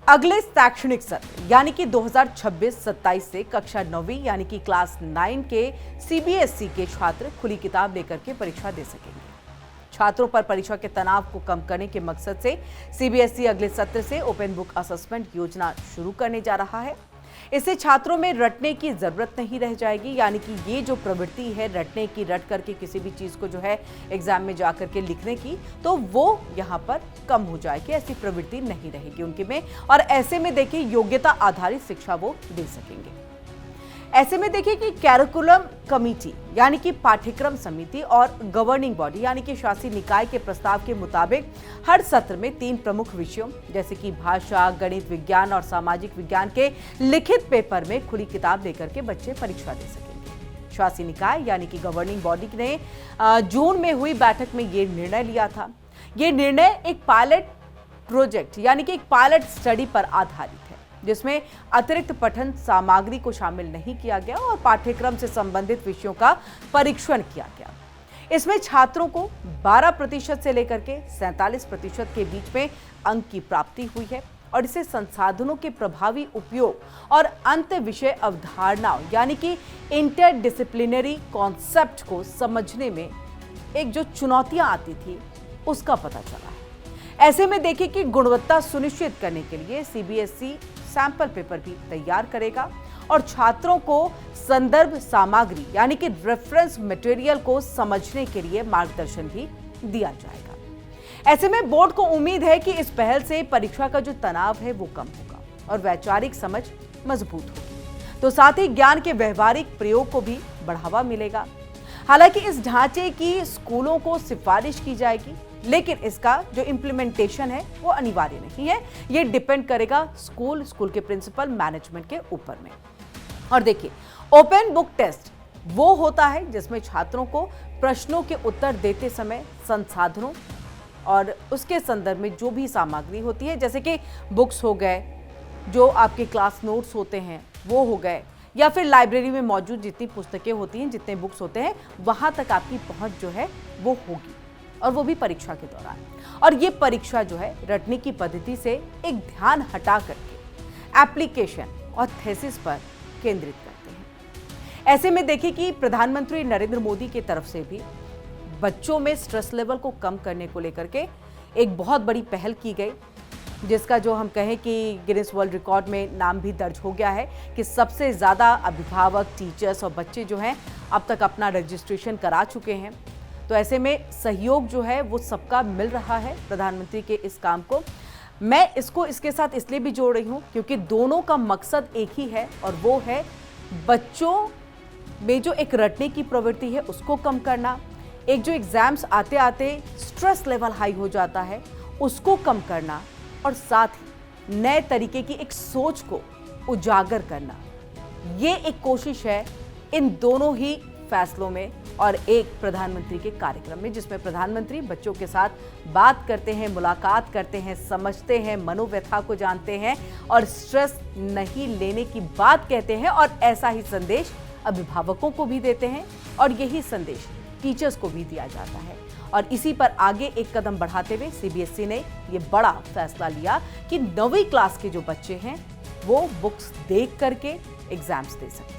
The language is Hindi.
अगले शैक्षणिक सत्र यानी कि 2026-27 से कक्षा 9वीं यानी कि क्लास 9 के सीबीएसई के छात्र खुली किताब लेकर के परीक्षा दे सकेंगे। छात्रों पर परीक्षा के तनाव को कम करने के मकसद से सीबीएसई अगले सत्र से ओपन बुक असेसमेंट योजना शुरू करने जा रहा है। इससे छात्रों में रटने की जरूरत नहीं रह जाएगी, यानी कि ये जो प्रवृत्ति है रटने की, रट करके किसी भी चीज को जो है एग्जाम में जाकर के लिखने की, तो वो यहाँ पर कम हो जाएगी। ऐसी प्रवृत्ति नहीं रहेगी उनके में, और ऐसे में देखिए योग्यता आधारित शिक्षा वो दे सकेंगे। ऐसे में देखिए कि कैरिकुलम कमेटी यानी कि पाठ्यक्रम समिति और गवर्निंग बॉडी यानी कि शासी निकाय के प्रस्ताव के मुताबिक हर सत्र में 3 प्रमुख विषयों जैसे कि भाषा, गणित, विज्ञान और सामाजिक विज्ञान के लिखित पेपर में खुली किताब लेकर के बच्चे परीक्षा दे सकेंगे। शासी निकाय यानी कि गवर्निंग बॉडी ने जून में हुई बैठक में ये निर्णय लिया था। ये निर्णय एक पायलट प्रोजेक्ट यानी कि एक पायलट स्टडी पर आधारित है, जिसमें अतिरिक्त पठन सामग्री को शामिल नहीं किया गया और पाठ्यक्रम से संबंधित विषयों का परीक्षण किया गया। इसमें छात्रों को 12% से लेकर के 47% के बीच में अंक की प्राप्ति हुई है और इसे संसाधनों के प्रभावी उपयोग और अंत विषय अवधारणाओं यानी कि इंटरडिसिप्लिनरी कॉन्सेप्ट को समझने में एक जो चुनौतियां आती थी उसका पता चला है। ऐसे में देखिए कि गुणवत्ता सुनिश्चित करने के लिए सीबीएसई सैंपल पेपर भी तैयार करेगा और छात्रों को संदर्भ सामग्री यानी कि रेफरेंस मटेरियल को समझने के लिए मार्गदर्शन भी दिया जाएगा। ऐसे में बोर्ड को उम्मीद है कि इस पहल से परीक्षा का जो तनाव है वो कम होगा और वैचारिक समझ मजबूत होगी, तो साथ ही ज्ञान के व्यवहारिक प्रयोग को भी बढ़ावा मिलेगा। हालांकि इस ढांचे की स्कूलों को सिफारिश की जाएगी, लेकिन इसका जो इम्प्लीमेंटेशन है वो अनिवार्य नहीं है। ये डिपेंड करेगा स्कूल के प्रिंसिपल, मैनेजमेंट के ऊपर में। और देखिए, ओपन बुक टेस्ट वो होता है जिसमें छात्रों को प्रश्नों के उत्तर देते समय संसाधनों और उसके संदर्भ में जो भी सामग्री होती है, जैसे कि बुक्स हो गए, जो आपके क्लास नोट्स होते हैं वो हो गए, या फिर लाइब्रेरी में मौजूद जितनी पुस्तकें होती हैं, जितने बुक्स होते हैं, वहां तक आपकी पहुंच जो है वो होगी, और वो भी परीक्षा के दौरान। और ये परीक्षा जो है रटने की पद्धति से एक ध्यान हटा करके एप्लीकेशन और थीसिस पर केंद्रित करते हैं। ऐसे में देखिए कि प्रधानमंत्री नरेंद्र मोदी की तरफ से भी बच्चों में स्ट्रेस लेवल को कम करने को लेकर के एक बहुत बड़ी पहल की गई, जिसका जो हम कहें कि गिनीज वर्ल्ड रिकॉर्ड में नाम भी दर्ज हो गया है कि सबसे ज़्यादा अभिभावक, टीचर्स और बच्चे जो हैं अब तक अपना रजिस्ट्रेशन करा चुके हैं। तो ऐसे में सहयोग जो है वो सबका मिल रहा है प्रधानमंत्री के इस काम को। मैं इसको इसके साथ इसलिए भी जोड़ रही हूँ क्योंकि दोनों का मकसद एक ही है, और वो है बच्चों में जो एक रटने की प्रवृत्ति है उसको कम करना, एक जो एग्जाम्स आते आते स्ट्रेस लेवल हाई हो जाता है उसको कम करना, और साथ ही नए तरीके की एक सोच को उजागर करना। ये एक कोशिश है इन दोनों ही फैसलों में और एक प्रधानमंत्री के कार्यक्रम में, जिसमें प्रधानमंत्री बच्चों के साथ बात करते हैं, मुलाकात करते हैं, समझते हैं, मनोव्यथा को जानते हैं और स्ट्रेस नहीं लेने की बात कहते हैं। और ऐसा ही संदेश अभिभावकों को भी देते हैं और यही संदेश टीचर्स को भी दिया जाता है। और इसी पर आगे एक कदम बढ़ाते हुए सीबीएसई ने ये बड़ा फैसला लिया कि 9वीं क्लास के जो बच्चे हैं वो बुक्स देख करके एग्जाम्स दे सकें।